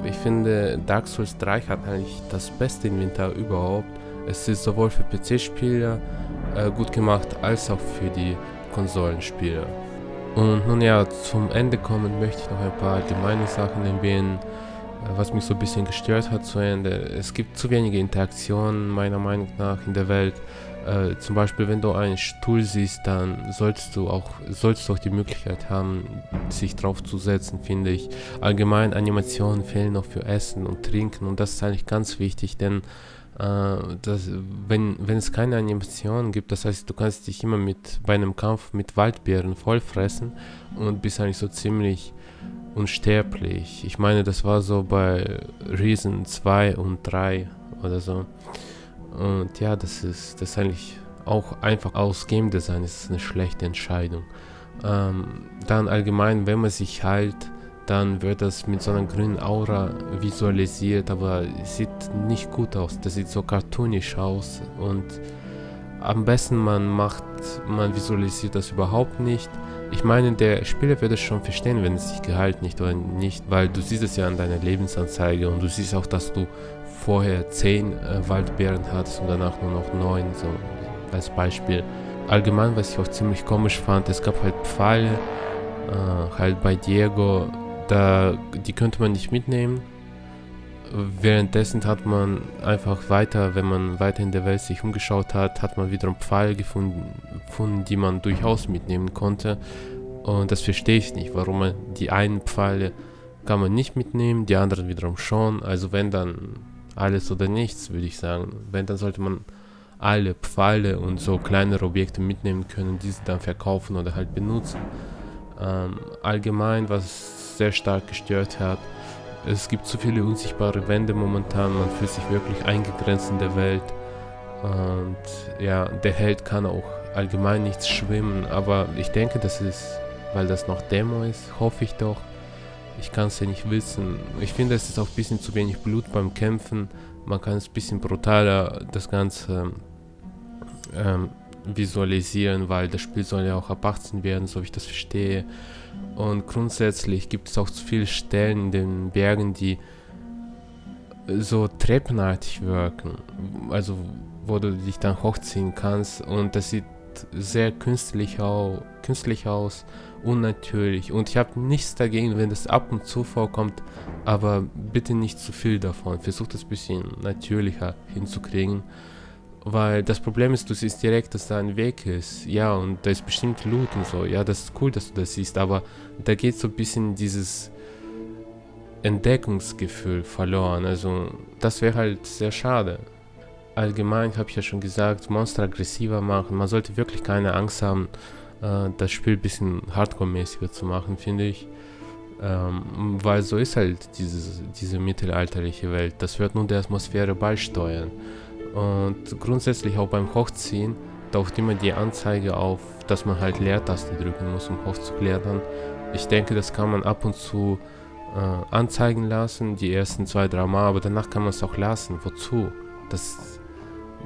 ich finde, Dark Souls 3 hat eigentlich das beste Inventar überhaupt. Es ist sowohl für PC-Spieler gut gemacht, als auch für die Konsolenspieler. Und nun ja, zum Ende kommen möchte ich noch ein paar allgemeine Sachen erwähnen, was mich so ein bisschen gestört hat zu Ende. Es gibt zu wenige Interaktionen meiner Meinung nach in der Welt. Zum Beispiel, wenn du einen Stuhl siehst, dann solltest du auch die Möglichkeit haben, sich drauf zu setzen, finde ich. Allgemein Animationen fehlen noch für Essen und Trinken, und das ist eigentlich ganz wichtig, denn wenn es keine Animationen gibt, das heißt, du kannst dich immer bei einem Kampf mit Waldbären vollfressen und bist eigentlich so ziemlich unsterblich. Ich meine, das war so bei Reason 2 und 3 oder so. Und ja, das ist eigentlich auch einfach aus Game Design ist eine schlechte Entscheidung. Dann allgemein, wenn man sich heilt, dann wird das mit so einer grünen Aura visualisiert, aber es sieht nicht gut aus. Das sieht so cartoonisch aus, und am besten man visualisiert das überhaupt nicht. Ich meine, der Spieler wird es schon verstehen, wenn es sich geheilt nicht oder nicht, weil du siehst es ja an deiner Lebensanzeige, und du siehst auch, dass du vorher 10 Waldbeeren hattest und danach nur noch 9, so als Beispiel. Allgemein, was ich auch ziemlich komisch fand, es gab halt Pfeile, halt bei Diego, die könnte man nicht mitnehmen. Währenddessen hat man einfach weiter, wenn man weiter in der Welt sich umgeschaut hat, hat man wiederum Pfeile gefunden, die man durchaus mitnehmen konnte. Und das verstehe ich nicht, warum man die einen Pfeile kann man nicht mitnehmen, die anderen wiederum schon. Also wenn dann alles oder nichts, würde ich sagen. Wenn, dann sollte man alle Pfeile und so kleinere Objekte mitnehmen können, diese dann verkaufen oder halt benutzen. Allgemein, was sehr stark gestört hat, es gibt zu viele unsichtbare Wände momentan, man fühlt sich wirklich eingegrenzt in der Welt, und ja, der Held kann auch allgemein nichts schwimmen, aber ich denke, das ist, weil das noch Demo ist, hoffe ich doch. Ich kann es ja nicht wissen. Ich finde, es ist auch ein bisschen zu wenig Blut beim Kämpfen. Man kann es ein bisschen brutaler das Ganze visualisieren, weil das Spiel soll ja auch ab 18 werden, so wie ich das verstehe. Und grundsätzlich gibt es auch zu viele Stellen in den Bergen, die so treppenartig wirken. Also wo du dich dann hochziehen kannst, und das sieht sehr künstlich aus, unnatürlich. Und ich habe nichts dagegen, wenn das ab und zu vorkommt, aber bitte nicht zu viel davon. Versuch das ein bisschen natürlicher hinzukriegen, weil das Problem ist, du siehst direkt, dass da ein Weg ist. Ja, und da ist bestimmt Loot und so. Ja, das ist cool, dass du das siehst, aber da geht so ein bisschen dieses Entdeckungsgefühl verloren. Also das wäre halt sehr schade. Allgemein habe ich ja schon gesagt, Monster aggressiver machen. Man sollte wirklich keine Angst haben, das Spiel ein bisschen Hardcore-mäßiger zu machen, finde ich. Weil so ist halt diese mittelalterliche Welt. Das wird nur der Atmosphäre beisteuern. Und grundsätzlich auch beim Hochziehen taucht immer die Anzeige auf, dass man halt Leertaste drücken muss, um hochzuklettern. Ich denke, das kann man ab und zu anzeigen lassen, die ersten 2-3 Mal, aber danach kann man es auch lassen. Wozu?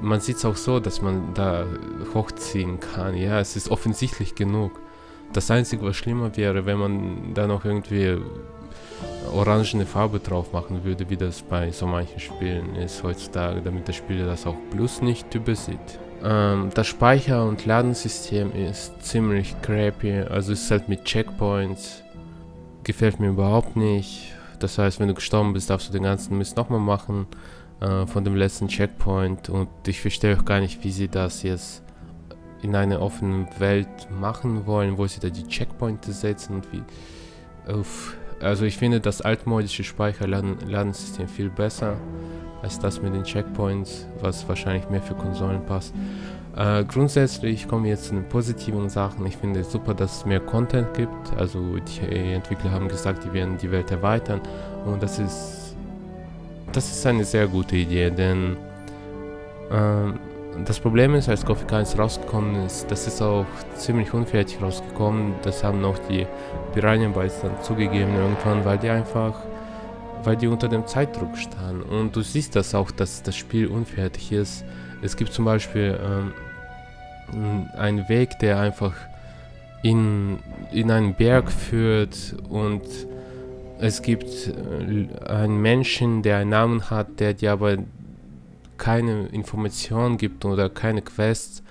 Man sieht es auch so, dass man da hochziehen kann. Ja, es ist offensichtlich genug. Das Einzige, was schlimmer wäre, wenn man da noch irgendwie orangene Farbe drauf machen würde, wie das bei so manchen Spielen ist heutzutage, damit der Spieler das auch bloß nicht übersieht. Das Speicher- und Ladensystem ist ziemlich crappy, also es ist halt mit Checkpoints. Gefällt mir überhaupt nicht. Das heißt, wenn du gestorben bist, darfst du den ganzen Mist nochmal machen von dem letzten Checkpoint, und ich verstehe auch gar nicht, wie sie das jetzt in einer offenen Welt machen wollen, wo sie da die Checkpoints setzen und wie. Also ich finde das altmodische Speicherladensystem viel besser als das mit den Checkpoints, was wahrscheinlich mehr für Konsolen passt. Grundsätzlich kommen wir jetzt zu den positiven Sachen. Ich finde es super, dass es mehr Content gibt. Also die Entwickler haben gesagt, die werden die Welt erweitern, und das ist eine sehr gute Idee, denn das Problem ist, als Gothic 1 rausgekommen ist, das ist auch ziemlich unfertig rausgekommen. Das haben auch die Piranha Bytes dann zugegeben irgendwann, weil die unter dem Zeitdruck standen. Und du siehst das auch, dass das Spiel unfertig ist. Es gibt zum Beispiel einen Weg, der einfach in einen Berg führt, und es gibt einen Menschen, der einen Namen hat, der dir aber keine Informationen gibt oder keine Quests.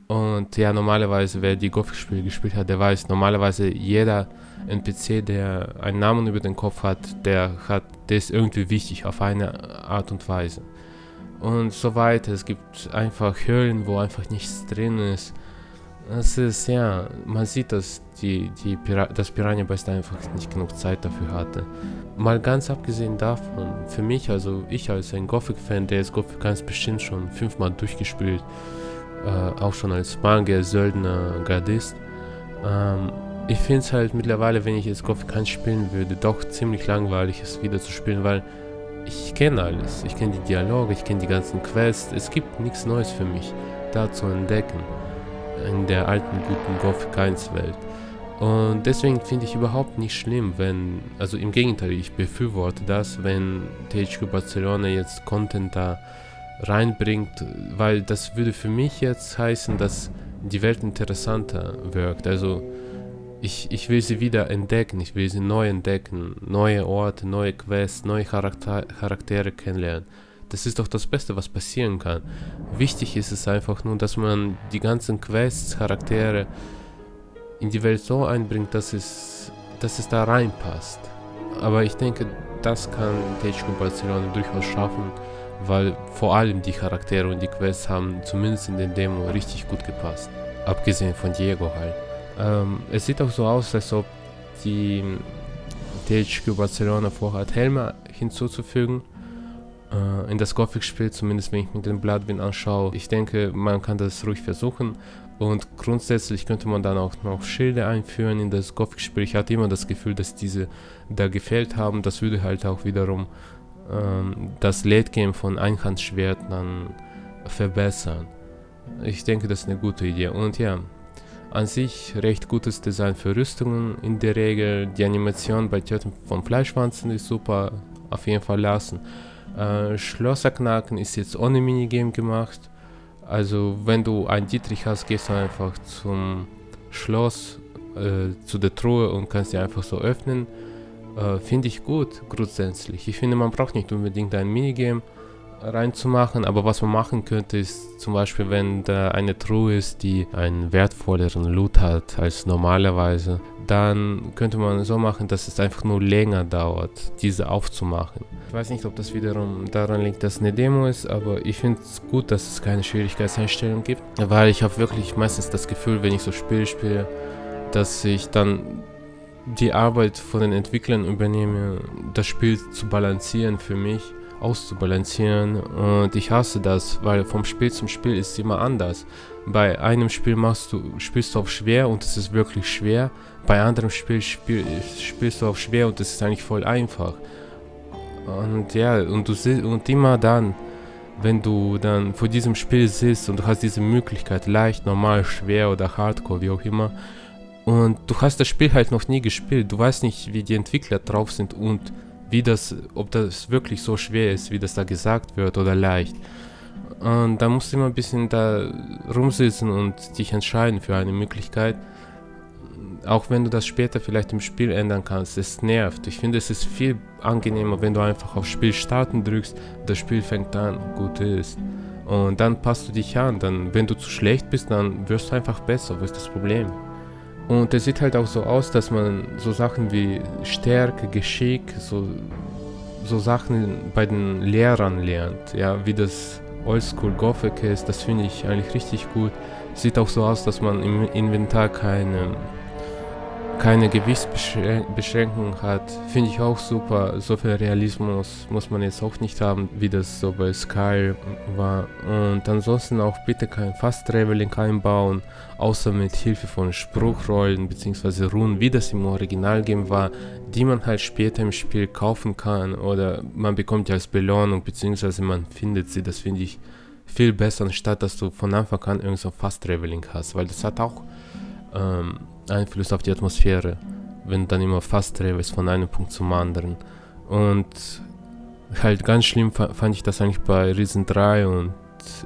Und ja, normalerweise, wer die Gothic-Spiele gespielt hat, der weiß, normalerweise jeder NPC, der einen Namen über den Kopf hat, der ist irgendwie wichtig auf eine Art und Weise. Und so weiter. Es gibt einfach Höhlen, wo einfach nichts drin ist. Das ist, ja, man sieht, dass das Piranha Bytes einfach nicht genug Zeit dafür hatte. Mal ganz abgesehen davon, für mich, also ich als ein Gothic-Fan, der ist Gothic 1 bestimmt schon 5-mal durchgespielt, auch schon als Magier, Söldner, Gardist. Ich finde es halt mittlerweile, wenn ich jetzt Gothic 1 spielen würde, doch ziemlich langweilig, es wieder zu spielen, weil ich kenne alles. Ich kenne die Dialoge, ich kenne die ganzen Quests. Es gibt nichts Neues für mich da zu entdecken in der alten, guten Gothic 1 Welt. Und deswegen finde ich überhaupt nicht schlimm, also im Gegenteil, ich befürworte das, wenn THQ Barcelona jetzt Content da reinbringt, weil das würde für mich jetzt heißen, dass die Welt interessanter wirkt. Also ich will sie wieder entdecken, ich will sie neu entdecken, neue Orte, neue Quests, neue Charaktere kennenlernen. Das ist doch das Beste, was passieren kann. Wichtig ist es einfach nur, dass man die ganzen Quests, Charaktere in die Welt so einbringt, dass es da reinpasst. Aber ich denke, das kann THQ Barcelona durchaus schaffen, weil vor allem die Charaktere und die Quests haben zumindest in den Demo richtig gut gepasst. Abgesehen von Diego halt. Es sieht auch so aus, als ob die THQ Barcelona vorhat, Helme hinzuzufügen in das Gothic-Spiel, zumindest wenn ich mir den Bloodwind anschaue. Ich denke, man kann das ruhig versuchen, und grundsätzlich könnte man dann auch noch Schilde einführen in das Gothic-Spiel. Ich hatte immer das Gefühl, dass diese da gefehlt haben. Das würde halt auch wiederum das Late-Game von Einhandschwertern verbessern. Ich denke, das ist eine gute Idee. Und ja, an sich recht gutes Design für Rüstungen in der Regel. Die Animation bei Töten von Fleischwanzen ist super, auf jeden Fall lassen. Schlösser knacken ist jetzt ohne Minigame gemacht. Also wenn du einen Dietrich hast, gehst du einfach zum Schloss, zu der Truhe und kannst die einfach so öffnen. Finde ich gut, grundsätzlich. Ich finde, man braucht nicht unbedingt ein Minigame reinzumachen, aber was man machen könnte, ist zum Beispiel, wenn da eine Truhe ist, die einen wertvolleren Loot hat als normalerweise, dann könnte man so machen, dass es einfach nur länger dauert, diese aufzumachen. Ich weiß nicht, ob das wiederum daran liegt, dass es eine Demo ist, aber ich finde es gut, dass es keine Schwierigkeitseinstellung gibt, weil ich habe wirklich meistens das Gefühl, wenn ich so Spiele spiele, dass ich dann die Arbeit von den Entwicklern übernehme, das Spiel zu balancieren für mich, auszubalancieren, und ich hasse das, weil vom Spiel zum Spiel ist es immer anders. Bei einem Spiel spielst du auf schwer und es ist wirklich schwer, bei anderem Spiel spielst du auf schwer und es ist eigentlich voll einfach. Und ja, und immer dann, wenn du dann vor diesem Spiel sitzt und du hast diese Möglichkeit, leicht, normal, schwer oder Hardcore, wie auch immer, und du hast das Spiel halt noch nie gespielt, du weißt nicht, wie die Entwickler drauf sind und ob das wirklich so schwer ist, wie das da gesagt wird, oder leicht. Und da musst du immer ein bisschen da rumsitzen und dich entscheiden für eine Möglichkeit. Auch wenn du das später vielleicht im Spiel ändern kannst, es nervt. Ich finde, es ist viel angenehmer, wenn du einfach auf Spiel starten drückst, das Spiel fängt an, gut ist. Und dann passt du dich an, dann, wenn du zu schlecht bist, dann wirst du einfach besser, wo ist das Problem? Und es sieht halt auch so aus, dass man so Sachen wie Stärke, Geschick, so Sachen bei den Lehrern lernt, ja, wie das Oldschool Gothic ist, das finde ich eigentlich richtig gut. Sieht auch so aus, dass man im Inventar keine Gewichtsbeschränkung hat, finde ich auch super. So viel Realismus muss man jetzt auch nicht haben, wie das so bei Skyrim war. Und ansonsten auch bitte kein Fast Traveling einbauen, außer mit Hilfe von Spruchrollen bzw. Runen, wie das im Originalgame war, die man halt später im Spiel kaufen kann oder man bekommt die als Belohnung bzw. man findet sie. Das finde ich viel besser, anstatt dass du von Anfang an irgend so Fast Traveling hast, weil das hat auch Einfluss auf die Atmosphäre, wenn du dann immer fast travelst von einem Punkt zum anderen. Und halt ganz schlimm fand ich das eigentlich bei Risen 3 und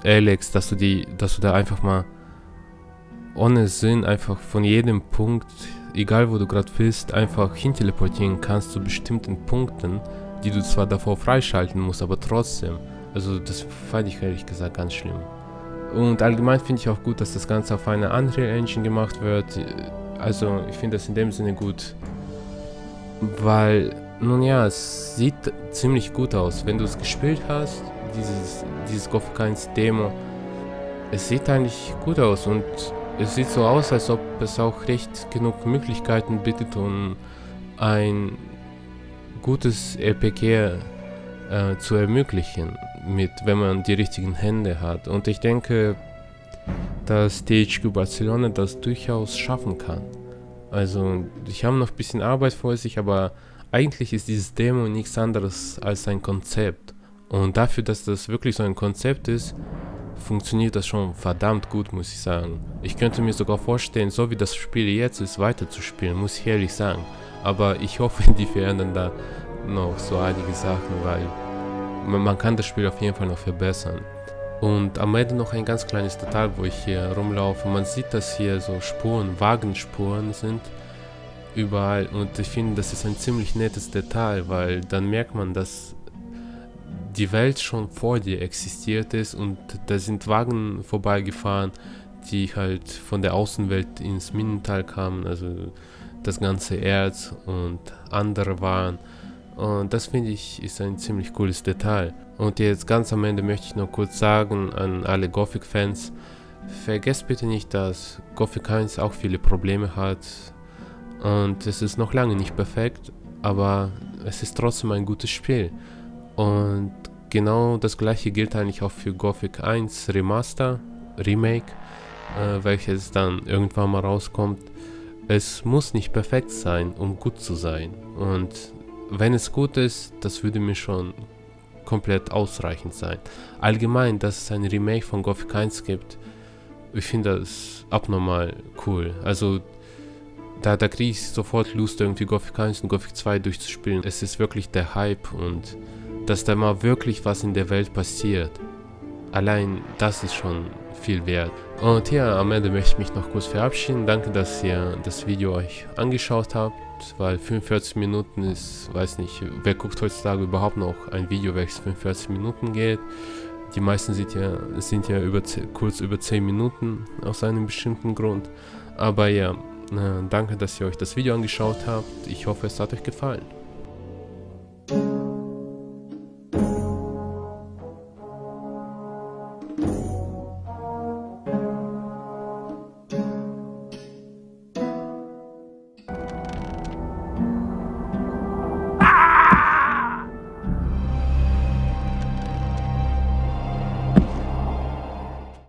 Alex, dass du da einfach mal ohne Sinn einfach von jedem Punkt, egal wo du gerade bist, einfach hinteleportieren kannst zu bestimmten Punkten, die du zwar davor freischalten musst, aber trotzdem. Also das fand ich ehrlich gesagt ganz schlimm. Und allgemein finde ich auch gut, dass das Ganze auf einer Unreal Engine gemacht wird. Also ich finde das in dem Sinne gut, weil, nun ja, es sieht ziemlich gut aus. Wenn du es gespielt hast, dieses Gothic 1 Demo, es sieht eigentlich gut aus und es sieht so aus, als ob es auch recht genug Möglichkeiten bietet, um ein gutes RPG zu ermöglichen, wenn man die richtigen Hände hat. Und ich denke, dass THQ Barcelona das durchaus schaffen kann. Also, ich habe noch ein bisschen Arbeit vor sich, aber eigentlich ist dieses Demo nichts anderes als ein Konzept. Und dafür, dass das wirklich so ein Konzept ist, funktioniert das schon verdammt gut, muss ich sagen. Ich könnte mir sogar vorstellen, so wie das Spiel jetzt ist, weiterzuspielen, muss ich ehrlich sagen. Aber ich hoffe, die verändern da noch so einige Sachen, weil man kann das Spiel auf jeden Fall noch verbessern. Und am Ende noch ein ganz kleines Detail, wo ich hier rumlaufe. Man sieht, dass hier so Wagenspuren sind überall. Und ich finde, das ist ein ziemlich nettes Detail, weil dann merkt man, dass die Welt schon vor dir existiert ist und da sind Wagen vorbeigefahren, die halt von der Außenwelt ins Minental kamen, also das ganze Erz und andere Waren. Und das finde ich ist ein ziemlich cooles Detail. Und jetzt ganz am Ende möchte ich noch kurz sagen an alle Gothic-Fans, vergesst bitte nicht, dass Gothic 1 auch viele Probleme hat und es ist noch lange nicht perfekt, aber es ist trotzdem ein gutes Spiel. Und genau das gleiche gilt eigentlich auch für Gothic 1 Remake, welches dann irgendwann mal rauskommt. Es muss nicht perfekt sein, um gut zu sein. Und wenn es gut ist, das würde mir schon komplett ausreichend sein. Allgemein, dass es ein Remake von Gothic 1 gibt, ich finde das abnormal cool. Also da kriege ich sofort Lust, irgendwie Gothic 1 und Gothic 2 durchzuspielen. Es ist wirklich der Hype und dass da mal wirklich was in der Welt passiert. Allein das ist schon viel wert. Und ja, am Ende möchte ich mich noch kurz verabschieden. Danke, dass ihr das Video euch angeschaut habt, weil 45 Minuten ist, weiß nicht, wer guckt heutzutage überhaupt noch ein Video, welches 45 Minuten geht. Die meisten sind ja kurz über 10 Minuten aus einem bestimmten Grund. Aber ja, danke, dass ihr euch das Video angeschaut habt. Ich hoffe, es hat euch gefallen.